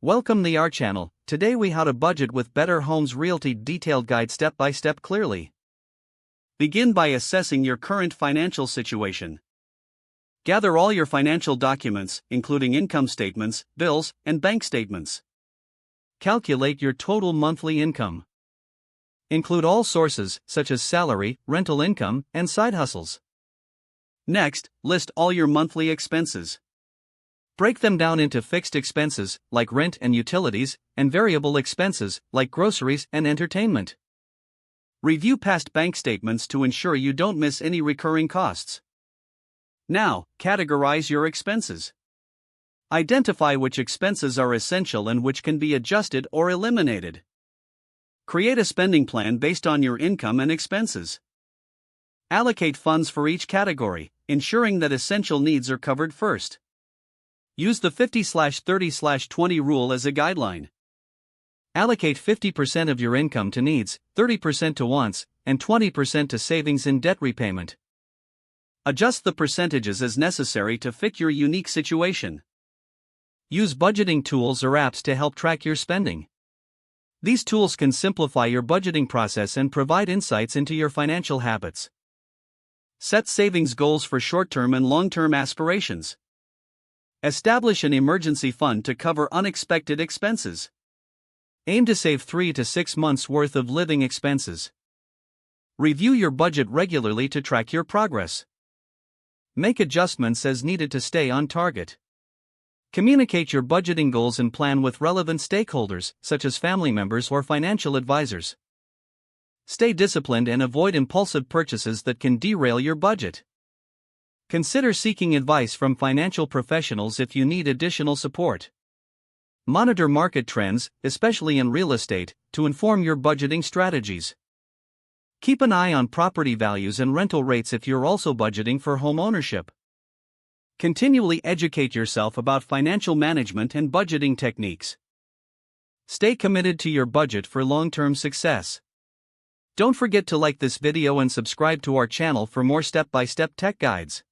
Welcome to our channel. Today we how to budget with Better Homes Realty detailed guide step by step clearly. Begin by assessing your current financial situation. Gather all your financial documents, including income statements, bills, and bank statements. Calculate your total monthly income. Include all sources, such as salary, rental income, and side hustles. Next, list all your monthly expenses. Break them down into fixed expenses, like rent and utilities, and variable expenses, like groceries and entertainment. Review past bank statements to ensure you don't miss any recurring costs. Now, categorize your expenses. Identify which expenses are essential and which can be adjusted or eliminated. Create a spending plan based on your income and expenses. Allocate funds for each category, ensuring that essential needs are covered first. Use the 50/30/20 rule as a guideline. Allocate 50% of your income to needs, 30% to wants, and 20% to savings and debt repayment. Adjust the percentages as necessary to fit your unique situation. Use budgeting tools or apps to help track your spending. These tools can simplify your budgeting process and provide insights into your financial habits. Set savings goals for short-term and long-term aspirations. Establish an emergency fund to cover unexpected expenses. Aim to save 3 to 6 months' worth of living expenses. Review your budget regularly to track your progress. Make adjustments as needed to stay on target. Communicate your budgeting goals and plan with relevant stakeholders, such as family members or financial advisors. Stay disciplined and avoid impulsive purchases that can derail your budget. Consider seeking advice from financial professionals if you need additional support. Monitor market trends, especially in real estate, to inform your budgeting strategies. Keep an eye on property values and rental rates if you're also budgeting for home ownership. Continually educate yourself about financial management and budgeting techniques. Stay committed to your budget for long-term success. Don't forget to like this video and subscribe to our channel for more step-by-step tech guides.